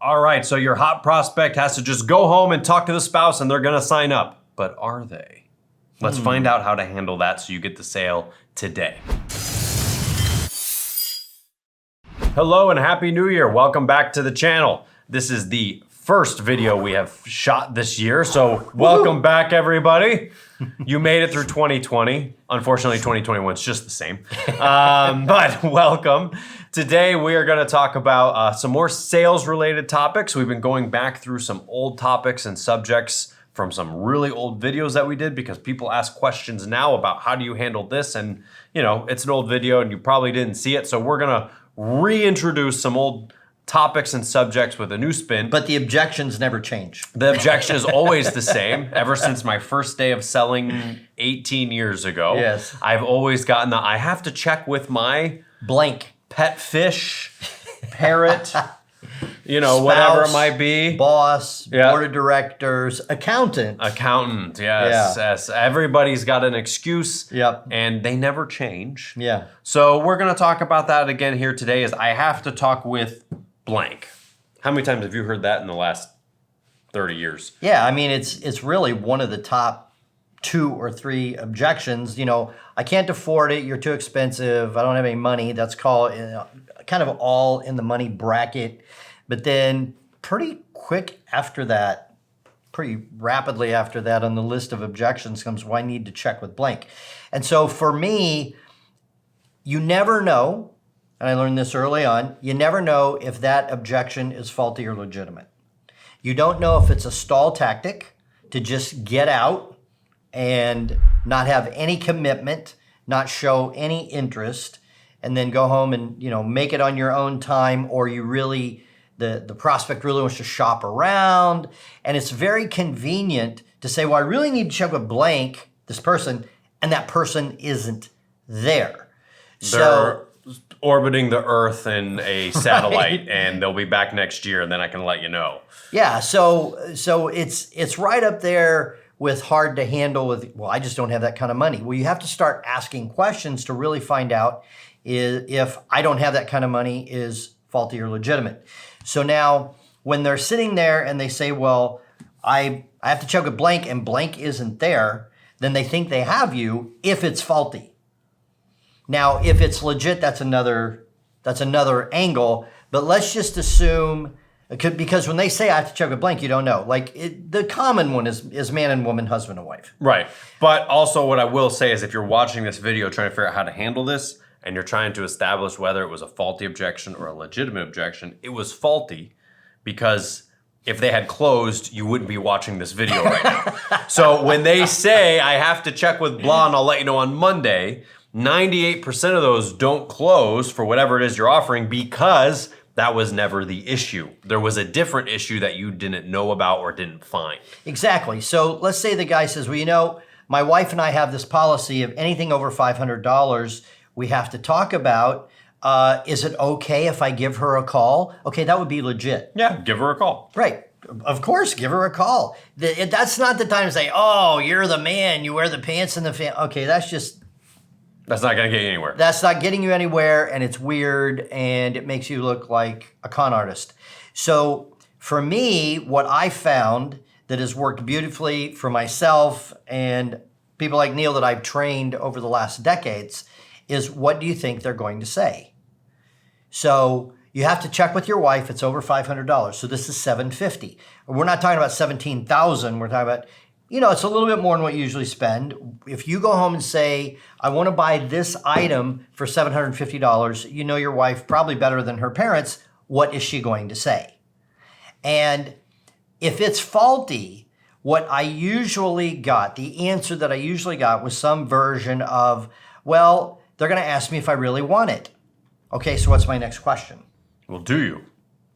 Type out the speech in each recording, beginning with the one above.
All right, so your hot prospect has to just go home and talk to the spouse and they're gonna sign up. But are they? Let's find out how to handle that so you get the sale today. Hello and Happy New Year. Welcome back to the channel. This is the first video we have shot this year, so welcome back everybody. You made it through 2020. Unfortunately, 2021 is just the same, but welcome. Today we are gonna talk about some more sales related topics. We've been going back through some old topics and subjects from some really old videos that we did because people ask questions now about how do you handle this, and you know, it's an old video and you probably didn't see it, so we're gonna reintroduce some old topics and subjects with a new spin. But the objections never change. The objection is always the same. Ever since my first day of selling 18 years ago, yes, I've always gotten the, I have to check with my blank pet fish, parrot, you know, spouse, whatever it might be. Boss, board of directors, accountant. Accountant, yes, yes. Everybody's got an excuse, and they never change. Yeah. So we're gonna talk about that again here today. Is I have to talk with blank. How many times have you heard that in the last 30 years? Yeah, I mean, it's really one of the top 2 or 3 objections. You know, I can't afford it, you're too expensive, I don't have any money. That's called kind of all in the money bracket. But then pretty quick after that, pretty rapidly after that on the list of objections comes, well, I need to check with blank. And so for me, you never know, and I learned this early on, you never know if that objection is faulty or legitimate. You don't know if it's a stall tactic to just get out and not have any commitment, not show any interest, and then go home and, you know, make it on your own time, or you really, the prospect really wants to shop around. And it's very convenient to say, well, I really need to check with blank, this person, and that person isn't there. They're orbiting the Earth in a satellite, and they'll be back next year, and then I can let you know. Yeah, so it's right up there with hard to handle with, well, I just don't have that kind of money. Well, you have to start asking questions to really find out if I don't have that kind of money is faulty or legitimate. So now when they're sitting there and they say, well, I have to check with blank and blank isn't there, then they think they have you if it's faulty. Now, if it's legit, that's another angle, but let's just assume, because when they say I have to check with blank, you don't know. Like the common one is man and woman, husband and wife. Right, but also what I will say is if you're watching this video trying to figure out how to handle this, and you're trying to establish whether it was a faulty objection or a legitimate objection, it was faulty because if they had closed, you wouldn't be watching this video right now. So when they say, I have to check with blah and I'll let you know on Monday, 98% of those don't close for whatever it is you're offering because that was never the issue. There was a different issue that you didn't know about or didn't find. Exactly. So let's say the guy says, well, you know, my wife and I have this policy of anything over $500, we have to talk about. Is it okay if I give her a call? Okay, that would be legit. Yeah, give her a call. Right. Of course, give her a call. That's not the time to say, oh, you're the man, you wear the pants and the fan. Okay, that's not gonna get you anywhere. That's not getting you anywhere, and it's weird, and it makes you look like a con artist. So for me, what I found that has worked beautifully for myself and people like Neil that I've trained over the last decades is, what do you think they're going to say? So you have to check with your wife. It's over $500. So this is $750. We're not talking about $17,000. We're talking about, you know, it's a little bit more than what you usually spend. If you go home and say, I want to buy this item for $750, you know your wife probably better than her parents. What is she going to say? And if it's faulty, what I usually got, the answer that I usually got was some version of, well, they're going to ask me if I really want it. Okay, so what's my next question? Well, do you?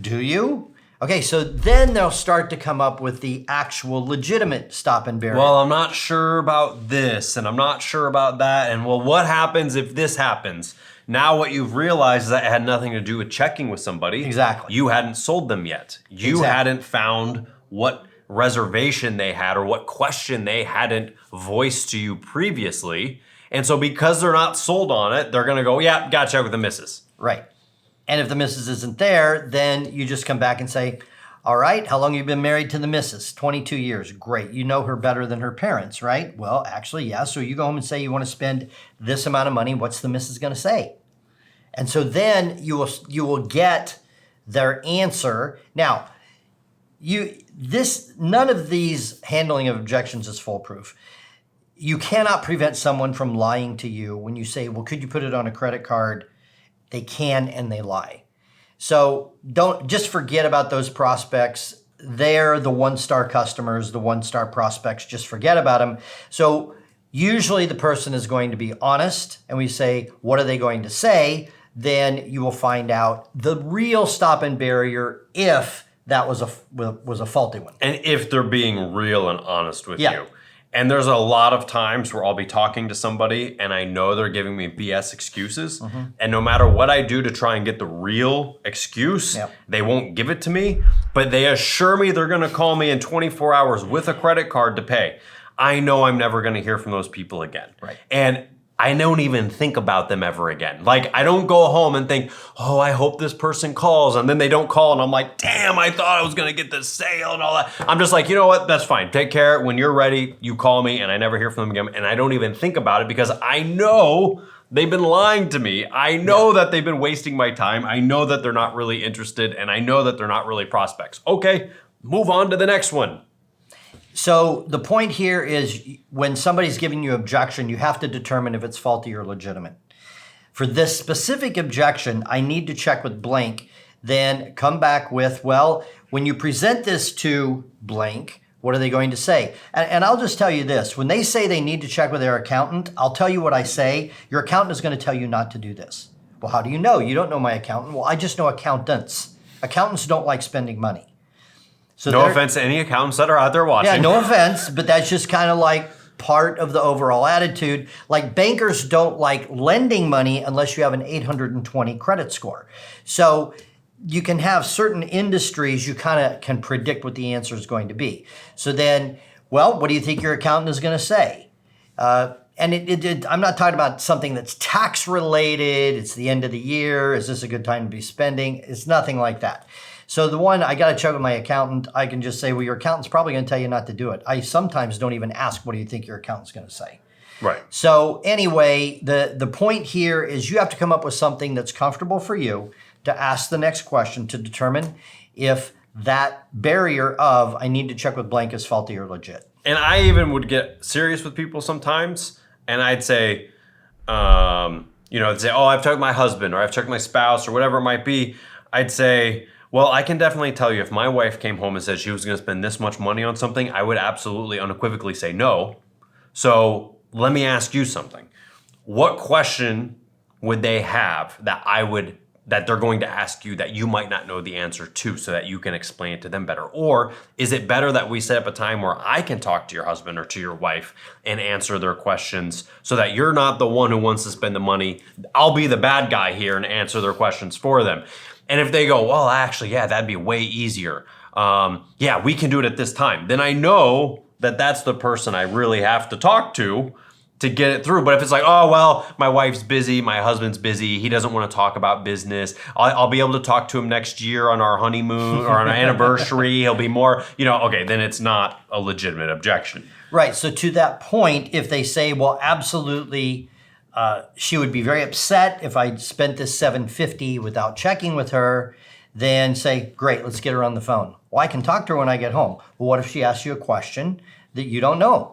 Do you? Okay, so then they'll start to come up with the actual legitimate stop and barrier. Well, I'm not sure about this, and I'm not sure about that, and well, what happens if this happens? Now what you've realized is that it had nothing to do with checking with somebody. Exactly. You hadn't sold them yet. You hadn't found what reservation they had or what question they hadn't voiced to you previously. And so because they're not sold on it, they're gonna go, yeah, gotta check with the missus. Right. And if the missus isn't there, then you just come back and say, All right, how long have you been married to the missus? 22 years. Great. You know her better than her parents, right? Well, actually, yeah. So you go home and say you want to spend this amount of money. What's the missus going to say? And so then you will get their answer. Now, none of these handling of objections is foolproof. You cannot prevent someone from lying to you when you say, well, could you put it on a credit card? They can and they lie. So don't just forget about those prospects. They're the one-star customers, the one-star prospects, just forget about them. So usually the person is going to be honest, and we say, what are they going to say? Then you will find out the real stop and barrier if that was a faulty one. And if they're being real and honest with Yeah. you. And there's a lot of times where I'll be talking to somebody and I know they're giving me BS excuses. And no matter what I do to try and get the real excuse, they won't give it to me. But they assure me they're going to call me in 24 hours with a credit card to pay. I know I'm never going to hear from those people again. Right. And I don't even think about them ever again. Like, I don't go home and think, oh, I hope this person calls. And then they don't call. And I'm like, damn, I thought I was going to get this sale and all that. I'm just like, you know what? That's fine. Take care. When you're ready, you call me. And I never hear from them again. And I don't even think about it because I know they've been lying to me. I know that they've been wasting my time. I know that they're not really interested. And I know that they're not really prospects. Okay, move on to the next one. So the point here is when somebody's giving you objection, you have to determine if it's faulty or legitimate. For this specific objection, I need to check with blank, then come back with, well, when you present this to blank, what are they going to say? And I'll just tell you this. When they say they need to check with their accountant, I'll tell you what I say. Your accountant is going to tell you not to do this. Well, how do you know? You don't know my accountant. Well, I just know accountants. Accountants don't like spending money. So no offense to any accountants that are out there watching. Yeah, no offense, but that's just kind of like part of the overall attitude. Like bankers don't like lending money unless you have an 820 credit score. So you can have certain industries you kind of can predict what the answer is going to be. So then, well, what do you think your accountant is going to say? And I'm not talking about something that's tax related. It's the end of the year. Is this a good time to be spending? It's nothing like that. So the one, I got to check with my accountant. I can just say, well, your accountant's probably going to tell you not to do it. I sometimes don't even ask, what do you think your accountant's going to say? Right. So anyway, the point here is you have to come up with something that's comfortable for you to ask the next question to determine if that barrier of I need to check with blank is faulty or legit. And I even would get serious with people sometimes, and I'd say, they'd say, oh, I've checked my husband, or I've checked my spouse, or whatever it might be. I'd say, well, I can definitely tell you if my wife came home and said she was going to spend this much money on something, I would absolutely unequivocally say no. So let me ask you something. What question would they have that they're going to ask you that you might not know the answer to so that you can explain it to them better? Or is it better that we set up a time where I can talk to your husband or to your wife and answer their questions so that you're not the one who wants to spend the money? I'll be the bad guy here and answer their questions for them. And if they go, well, actually, yeah, that'd be way easier. Yeah, we can do it at this time. Then I know that that's the person I really have to talk to get it through. But if it's like, oh, well, my wife's busy, my husband's busy, he doesn't want to talk about business, I'll be able to talk to him next year on our honeymoon or on our anniversary. He'll be more, okay, then it's not a legitimate objection. Right. So to that point, if they say, well, absolutely, she would be very upset if I spent this $750 without checking with her, then say, great, let's get her on the phone. Well, I can talk to her when I get home. Well, what if she asks you a question that you don't know?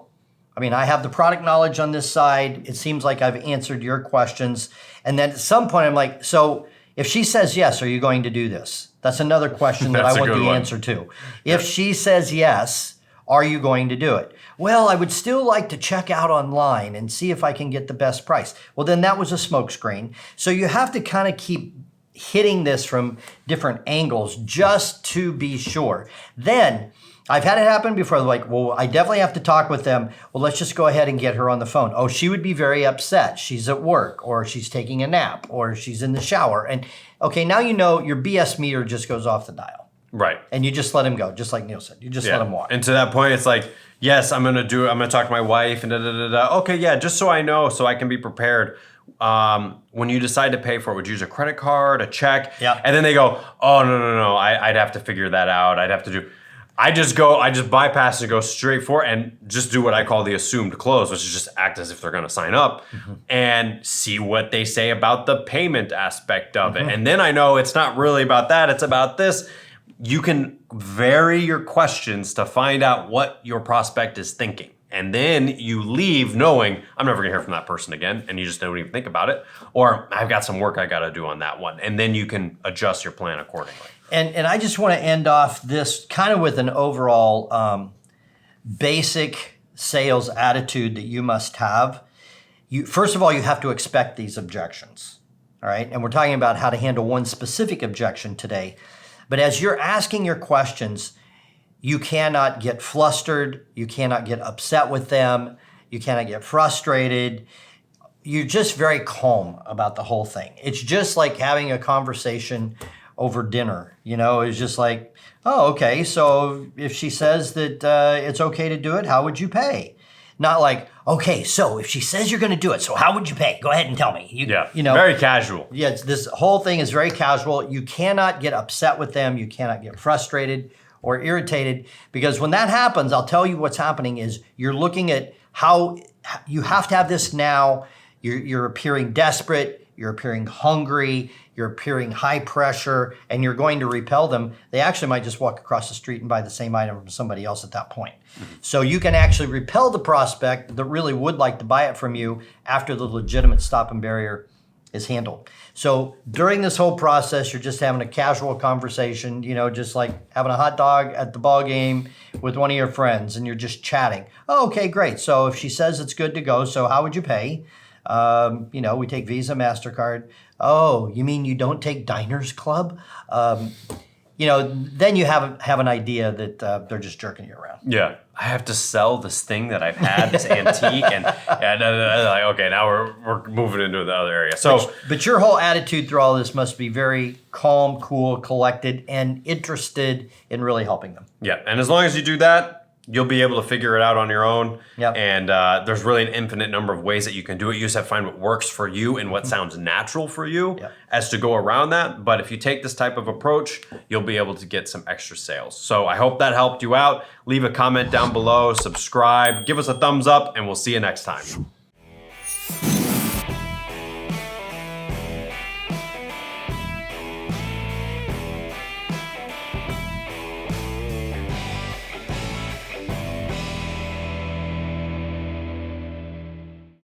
I mean, I have the product knowledge on this side. It seems like I've answered your questions. And then at some point, I'm like, so if she says yes, are you going to do this? That's another question that I want the answer to. If she says yes, are you going to do it? Well, I would still like to check out online and see if I can get the best price. Well, then that was a smokescreen. So you have to kind of keep hitting this from different angles just to be sure. Then I've had it happen before. Like, well, I definitely have to talk with them. Well, let's just go ahead and get her on the phone. Oh, she would be very upset. She's at work, or she's taking a nap, or she's in the shower. And okay, now you know your BS meter just goes off the dial. Right. And you just let him go, just like Neil said. You just let him walk. And to that point, it's like, yes, I'm going to talk to my wife and da-da-da-da. Okay, yeah, just so I know, so I can be prepared. when you decide to pay for it, would you use a credit card, a check? Yeah. And then they go, oh, no, I'd have to figure that out. I'd have to do. I just bypass and go straight for it and just do what I call the assumed close, which is just act as if they're going to sign up and see what they say about the payment aspect of it. And then I know it's not really about that, it's about this. You can vary your questions to find out what your prospect is thinking. And then you leave knowing I'm never gonna hear from that person again, and you just don't even think about it. Or I've got some work I gotta do on that one. And then you can adjust your plan accordingly. And I just want to end off this kind of with an overall basic sales attitude that you must have. First of all, you have to expect these objections, all right? And we're talking about how to handle one specific objection today. But as you're asking your questions, you cannot get flustered. You cannot get upset with them. You cannot get frustrated. You're just very calm about the whole thing. It's just like having a conversation over dinner. It's just like, oh, okay, so if she says that it's okay to do it, how would you pay? Not like, okay, so if she says you're going to do it, so how would you pay? Go ahead and tell me. Very casual. Yeah, this whole thing is very casual. You cannot get upset with them. You cannot get frustrated or irritated, because when that happens, I'll tell you what's happening is you're looking at how you have to have this now. You're appearing desperate. You're appearing hungry. You're appearing high pressure, and you're going to repel them. They actually might just walk across the street and buy the same item from somebody else at that point. So you can actually repel the prospect that really would like to buy it from you after the legitimate stop and barrier is handled. So during this whole process, you're just having a casual conversation, just like having a hot dog at the ball game with one of your friends, and you're just chatting. Oh, okay, great. So if she says it's good to go, so how would you pay? We take Visa, MasterCard. Oh, you mean you don't take Diners Club? Then you have an idea that they're just jerking you around. Yeah. I have to sell this thing that I've had, this antique, and okay, now we're moving into the other area. So, but your whole attitude through all this must be very calm, cool, collected, and interested in really helping them. Yeah, and as long as you do that, you'll be able to figure it out on your own. Yep. And there's really an infinite number of ways that you can do it. You just have to find what works for you and what sounds natural for you as to go around that. But if you take this type of approach, you'll be able to get some extra sales. So I hope that helped you out. Leave a comment down below, subscribe, give us a thumbs up, and we'll see you next time.